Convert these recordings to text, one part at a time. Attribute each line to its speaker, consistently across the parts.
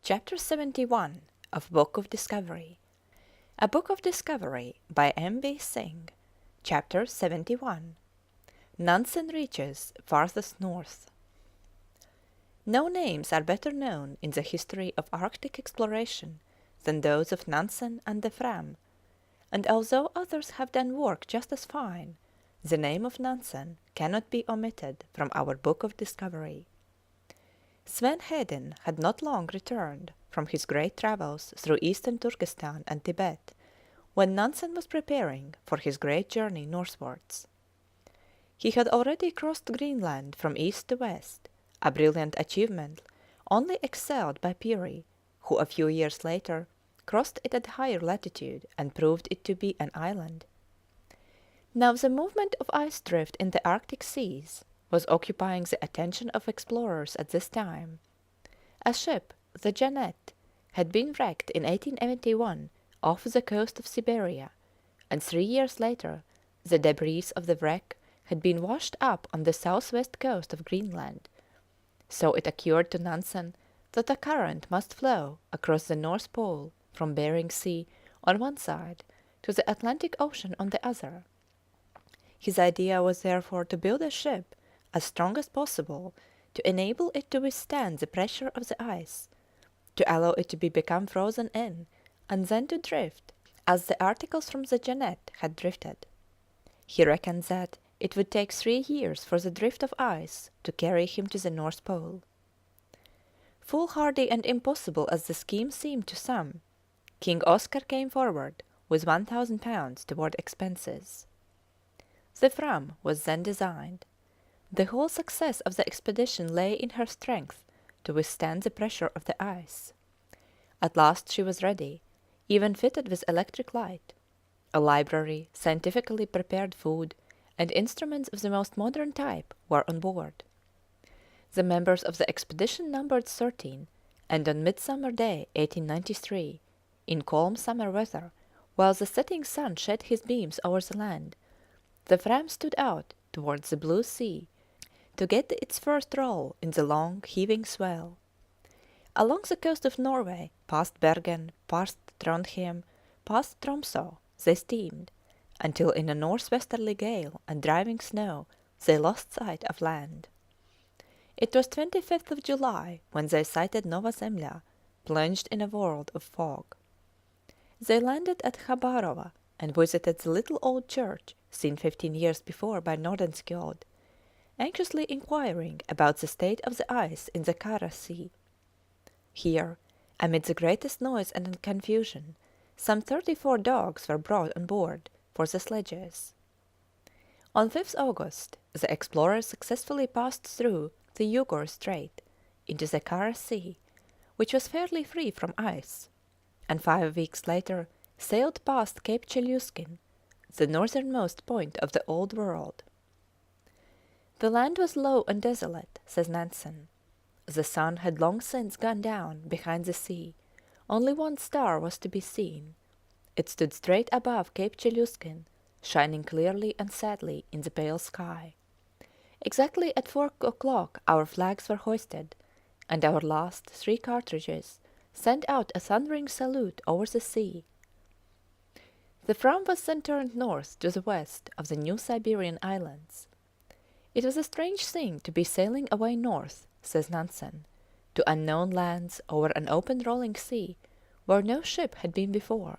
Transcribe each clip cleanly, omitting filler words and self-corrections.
Speaker 1: Chapter 71 of Book of Discovery. A Book of Discovery by M.B. Synge. Chapter 71. Nansen reaches farthest north. No names are better known in the history of Arctic exploration than those of Nansen and the Fram, and although others have done work just as fine, the name of Nansen cannot be omitted from our Book of Discovery. Sven Hedin had not long returned from his great travels through eastern Turkestan and Tibet when Nansen was preparing for his great journey northwards. He had already crossed Greenland from east to west, a brilliant achievement only excelled by Peary, who a few years later crossed it at higher latitude and proved it to be an island. Now the movement of ice drift in the Arctic seas was occupying the attention of explorers at this time. A ship, the Jeannette, had been wrecked in 1881 off the coast of Siberia, and 3 years later the debris of the wreck had been washed up on the southwest coast of Greenland. So it occurred to Nansen that a current must flow across the North Pole from Bering Sea on one side to the Atlantic Ocean on the other. His idea was therefore to build a ship as strong as possible to enable it to withstand the pressure of the ice, to allow it to become frozen in, and then to drift as the articles from the Jeannette had drifted. He reckoned that it would take 3 years for the drift of ice to carry him to the North Pole. Foolhardy and impossible as the scheme seemed to some, King Oscar came forward with £1,000 toward expenses. The Fram was then designed. The whole success of the expedition lay in her strength to withstand the pressure of the ice. At last she was ready, even fitted with electric light. A library, scientifically prepared food, and instruments of the most modern type were on board. The members of the expedition numbered 13, and on Midsummer Day 1893, in calm summer weather, while the setting sun shed his beams over the land, the Fram stood out towards the blue sea to get its first roll in the long heaving swell. Along the coast of Norway, past Bergen, past Trondhjem, past Tromsø, they steamed, until in a northwesterly gale and driving snow they lost sight of land. It was 25th of July when they sighted Nova Zemlya, plunged in a world of fog. They landed at Chabarova and visited the little old church seen 15 years before by Nordenskjöld, anxiously inquiring about the state of the ice in the Kara Sea. Here, amid the greatest noise and confusion, some 34 dogs were brought on board for the sledges. On 5th August, the explorers successfully passed through the Yugor Strait into the Kara Sea, which was fairly free from ice, and 5 weeks later sailed past Cape Chelyuskin, the northernmost point of the Old World. The land was low and desolate, says Nansen. The sun had long since gone down behind the sea. Only one star was to be seen. It stood straight above Cape Chelyuskin, shining clearly and sadly in the pale sky. Exactly at 4 o'clock our flags were hoisted, and our last 3 cartridges sent out a thundering salute over the sea. The Fram was then turned north to the west of the New Siberian Islands. It was a strange thing to be sailing away north, says Nansen, to unknown lands over an open rolling sea where no ship had been before.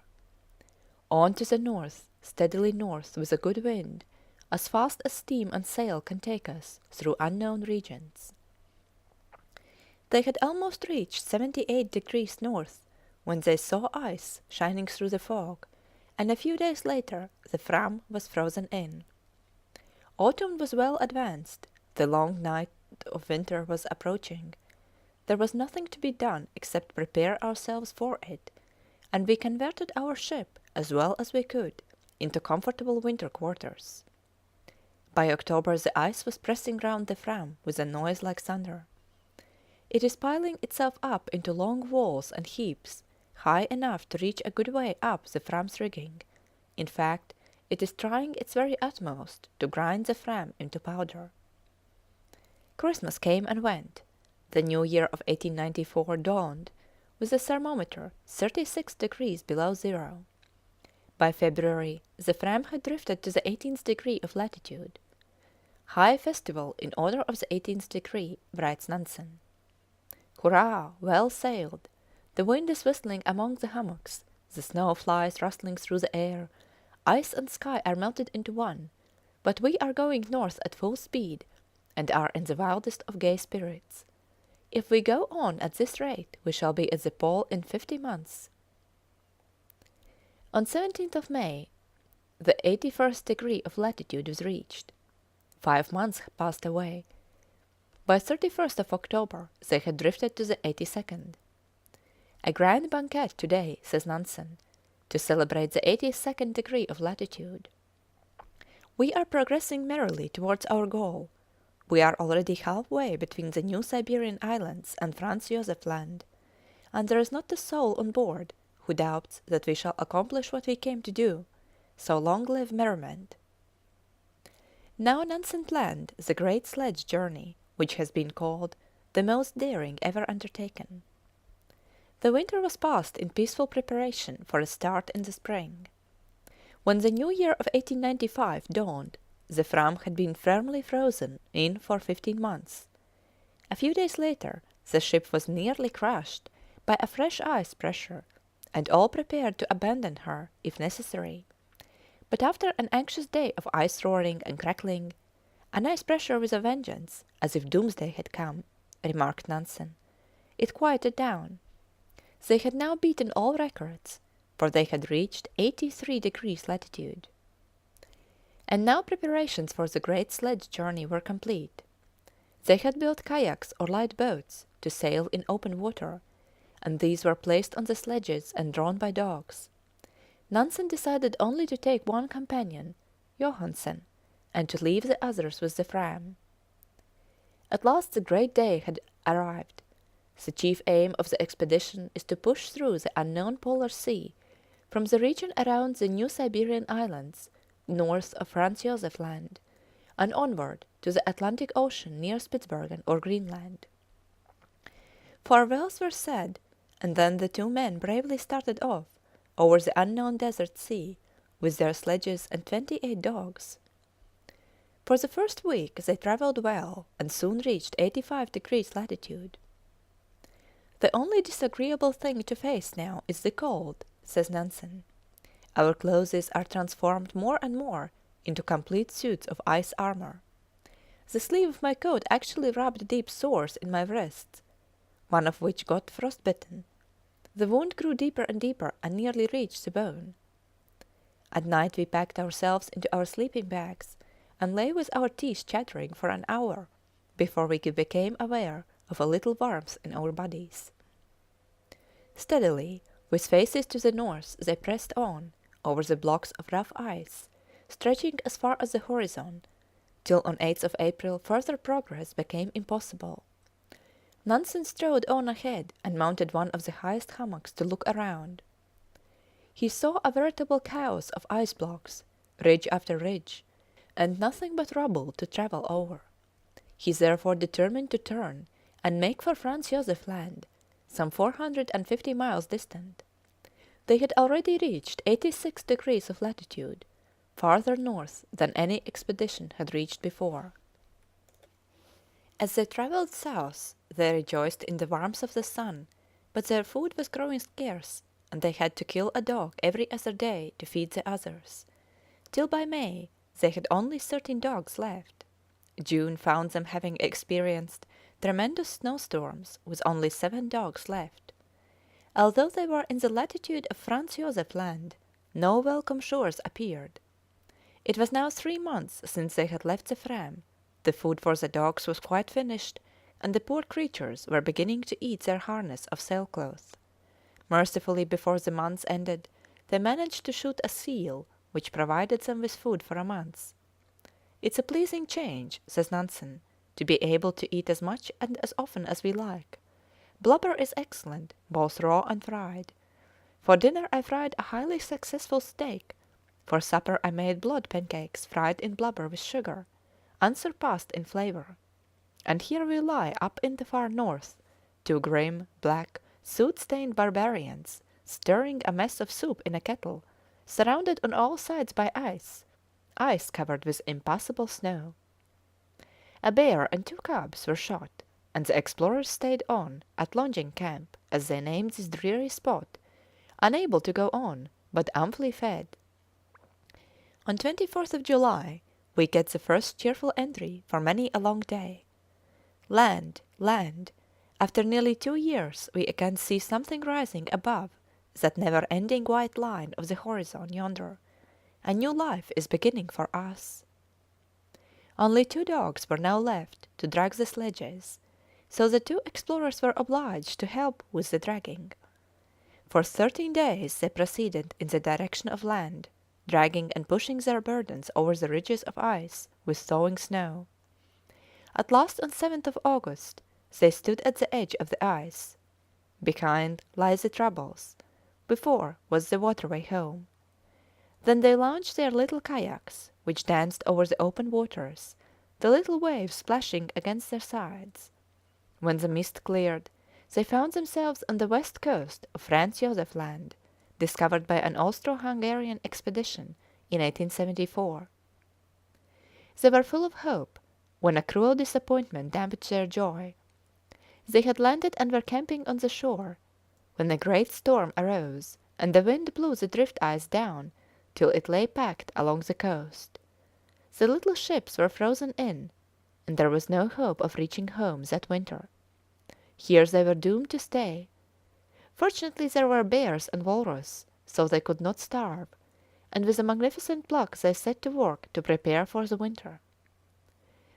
Speaker 1: On to the north, steadily north with a good wind, as fast as steam and sail can take us through unknown regions. They had almost reached 78 degrees north when they saw ice shining through the fog, and a few days later the Fram was frozen in. Autumn was well advanced, the long night of winter was approaching. There was nothing to be done except prepare ourselves for it, and we converted our ship, as well as we could, into comfortable winter quarters. By October the ice was pressing round the Fram with a noise like thunder. It is piling itself up into long walls and heaps, high enough to reach a good way up the Fram's rigging. In fact, it is trying its very utmost to grind the Fram into powder. Christmas came and went. The new year of 1894 dawned with the thermometer 36 degrees below zero. By February, the Fram had drifted to the 18th degree of latitude. High festival in honor of the 18th degree, writes Nansen. Hurrah! Well sailed! The wind is whistling among the hummocks, the snow flies rustling through the air, ice and sky are melted into one, but we are going north at full speed, and are in the wildest of gay spirits. If we go on at this rate, we shall be at the pole in 50 months. On 17th of May, the 81st degree of latitude was reached. 5 months passed away. By 31st of October, they had drifted to the 82nd. A grand banquet today, says Nansen, to celebrate the 82nd degree of latitude. We are progressing merrily towards our goal. We are already halfway between the New Siberian Islands and Franz Josef Land, and there is not a soul on board who doubts that we shall accomplish what we came to do, so long live merriment. Now Nansen planned the great sledge journey, which has been called the most daring ever undertaken. The winter was passed in peaceful preparation for a start in the spring. When the new year of 1895 dawned, the Fram had been firmly frozen in for 15 months. A few days later, the ship was nearly crushed by a fresh ice pressure, and all prepared to abandon her if necessary. But after an anxious day of ice roaring and crackling, an ice pressure with a vengeance, as if doomsday had come, remarked Nansen, it quieted down. They had now beaten all records, for they had reached 83 degrees latitude. And now preparations for the great sledge journey were complete. They had built kayaks or light boats to sail in open water, and these were placed on the sledges and drawn by dogs. Nansen decided only to take one companion, Johansen, and to leave the others with the Fram. At last the great day had arrived. The chief aim of the expedition is to push through the unknown polar sea from the region around the New Siberian Islands, north of Franz Josef Land, and onward to the Atlantic Ocean near Spitzbergen or Greenland. Farewells were said, and then the two men bravely started off over the unknown desert sea with their sledges and 28 dogs. For the first week they travelled well and soon reached 85 degrees latitude. The only disagreeable thing to face now is the cold, says Nansen. Our clothes are transformed more and more into complete suits of ice armour. The sleeve of my coat actually rubbed deep sores in my wrists, one of which got frostbitten. The wound grew deeper and deeper and nearly reached the bone. At night we packed ourselves into our sleeping bags and lay with our teeth chattering for an hour before we became aware of a little warmth in our bodies. Steadily, with faces to the north, they pressed on over the blocks of rough ice, stretching as far as the horizon, till on 8th of April further progress became impossible. Nansen strode on ahead and mounted one of the highest hummocks to look around. He saw a veritable chaos of ice blocks, ridge after ridge, and nothing but rubble to travel over. He therefore determined to turn and make for Franz Josef Land, some 450 miles distant. They had already reached 86 degrees of latitude, farther north than any expedition had reached before. As they travelled south, they rejoiced in the warmth of the sun, but their food was growing scarce, and they had to kill a dog every other day to feed the others, till by May they had only 13 dogs left. June found them having experienced tremendous snowstorms with only 7 dogs left. Although they were in the latitude of Franz Josef Land, no welcome shores appeared. It was now 3 months since they had left the Fram. The food for the dogs was quite finished, and the poor creatures were beginning to eat their harness of sailcloth. Mercifully, before the month ended, they managed to shoot a seal, which provided them with food for a month. It's a pleasing change, says Nansen, to be able to eat as much and as often as we like. Blubber is excellent, both raw and fried. For dinner I fried a highly successful steak. For supper I made blood pancakes fried in blubber with sugar, unsurpassed in flavour. And here we lie up in the far north, 2 grim, black, soot-stained barbarians, stirring a mess of soup in a kettle, surrounded on all sides by ice covered with impassable snow. A bear and 2 cubs were shot, and the explorers stayed on at Longing Camp, as they named this dreary spot, unable to go on, but amply fed. On 24th of July we get the first cheerful entry for many a long day. Land, land! After nearly 2 years we again see something rising above that never-ending white line of the horizon yonder. A new life is beginning for us. Only 2 dogs were now left to drag the sledges, so the 2 explorers were obliged to help with the dragging. For 13 days they proceeded in the direction of land, dragging and pushing their burdens over the ridges of ice with thawing snow. At last on 7th of August they stood at the edge of the ice. Behind lay the troubles, before was the waterway home. Then they launched their little kayaks, which danced over the open waters, the little waves splashing against their sides. When the mist cleared, they found themselves on the west coast of Franz Josef Land, discovered by an Austro-Hungarian expedition in 1874. They were full of hope, when a cruel disappointment damped their joy. They had landed and were camping on the shore, when a great storm arose, and the wind blew the drift ice down till it lay packed along the coast. The little ships were frozen in, and there was no hope of reaching home that winter. Here they were doomed to stay. Fortunately there were bears and walrus, so they could not starve, and with a magnificent pluck they set to work to prepare for the winter.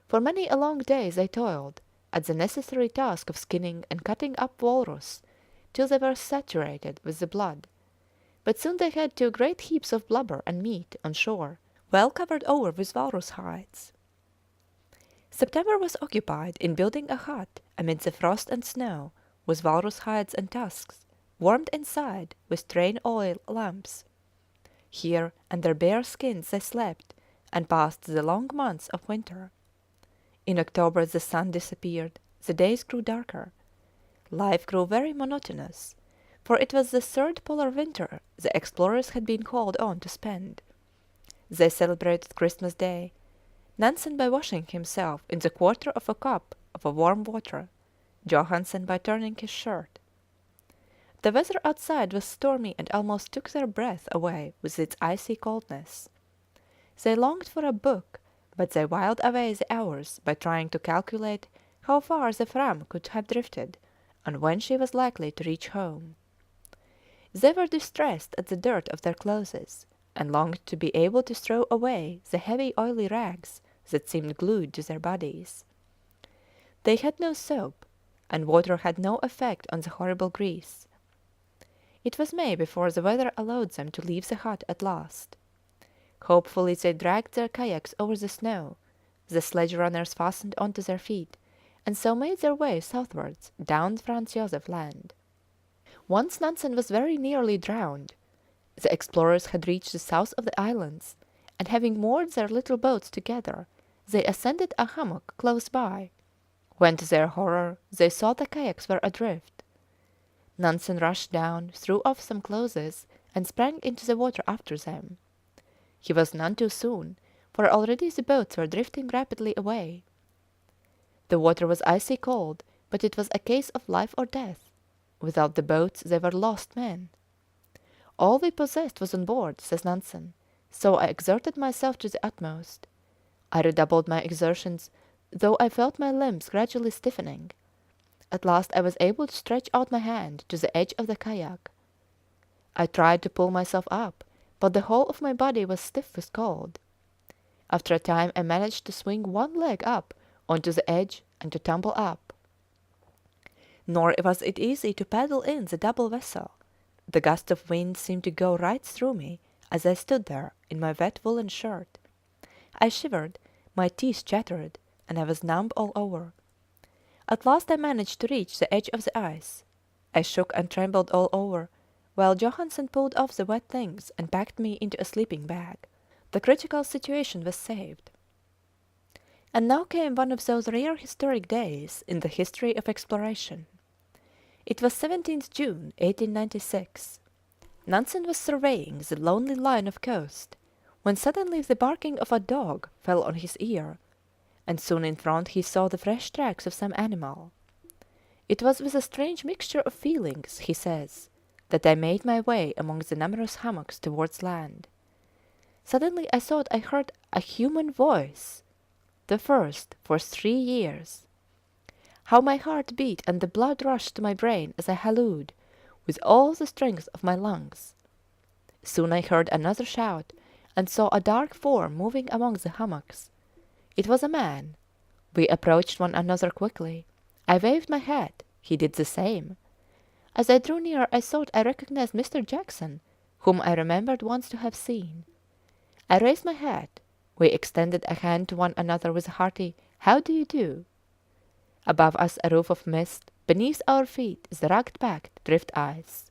Speaker 1: For many a long day they toiled at the necessary task of skinning and cutting up walrus till they were saturated with the blood, but soon they had 2 great heaps of blubber and meat on shore, well covered over with walrus hides. September was occupied in building a hut amid the frost and snow, with walrus hides and tusks, warmed inside with train oil lamps. Here under bare skins they slept, and passed the long months of winter. In October the sun disappeared, the days grew darker. Life grew very monotonous, for it was the 3rd polar winter the explorers had been called on to spend. They celebrated Christmas Day, Nansen by washing himself in the 1/4 of a cup of warm water, Johansen by turning his shirt. The weather outside was stormy and almost took their breath away with its icy coldness. They longed for a book, but they whiled away the hours by trying to calculate how far the Fram could have drifted, and when she was likely to reach home. They were distressed at the dirt of their clothes, and longed to be able to throw away the heavy oily rags that seemed glued to their bodies. They had no soap, and water had no effect on the horrible grease. It was May before the weather allowed them to leave the hut at last. Hopefully they dragged their kayaks over the snow, the sledge runners fastened on to their feet, and so made their way southwards down Franz Josef Land. Once Nansen was very nearly drowned. The explorers had reached the south of the islands, and having moored their little boats together, they ascended a hummock close by, when to their horror they saw the kayaks were adrift. Nansen rushed down, threw off some clothes, and sprang into the water after them. He was none too soon, for already the boats were drifting rapidly away. The water was icy cold, but it was a case of life or death. Without the boats they were lost men. All we possessed was on board, says Nansen, so I exerted myself to the utmost. I redoubled my exertions, though I felt my limbs gradually stiffening. At last I was able to stretch out my hand to the edge of the kayak. I tried to pull myself up, but the whole of my body was stiff with cold. After a time I managed to swing one leg up onto the edge and to tumble up. Nor was it easy to paddle in the double vessel. The gust of wind seemed to go right through me as I stood there in my wet woolen shirt. I shivered, my teeth chattered, and I was numb all over. At last I managed to reach the edge of the ice. I shook and trembled all over, while Johansen pulled off the wet things and packed me into a sleeping bag. The critical situation was saved. And now came one of those rare historic days in the history of exploration. It was 17th June 1896. Nansen was surveying the lonely line of coast when suddenly the barking of a dog fell on his ear, and soon in front he saw the fresh tracks of some animal. It was with a strange mixture of feelings, he says, that I made my way among the numerous hummocks towards land. Suddenly I thought I heard a human voice, the first for 3 years. How my heart beat and the blood rushed to my brain as I hallooed with all the strength of my lungs. Soon I heard another shout, and saw a dark form moving among the hummocks. It was a man. We approached one another quickly. I waved my hat. He did the same. As I drew near I thought I recognized Mr. Jackson, whom I remembered once to have seen. I raised my hat. We extended a hand to one another with a hearty "How do you do?" Above us a roof of mist, beneath our feet the rugged-packed drift ice.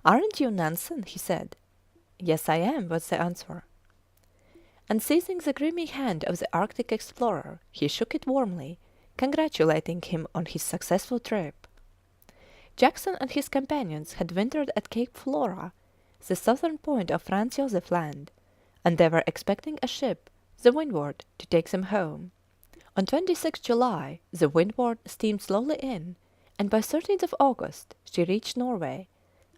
Speaker 1: "Aren't you Nansen?" he said. "Yes, I am," was the answer. And seizing the grimy hand of the Arctic explorer, he shook it warmly, congratulating him on his successful trip. Jackson and his companions had wintered at Cape Flora, the southern point of Franz Josef Land, and they were expecting a ship, the Windward, to take them home. On 26 July the Windward steamed slowly in, and by 13th of August she reached Norway,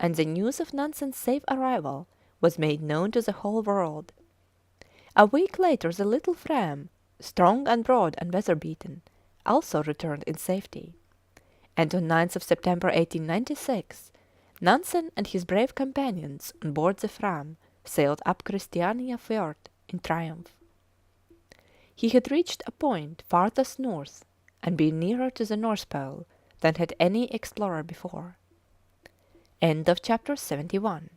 Speaker 1: and the news of Nansen's safe arrival was made known to the whole world. A week later the little Fram, strong and broad and weather-beaten, also returned in safety, and on 9th of September 1896 Nansen and his brave companions on board the Fram sailed up Christiania Fjord in triumph. He had reached a point farthest north and been nearer to the North Pole than had any explorer before. End of chapter 71.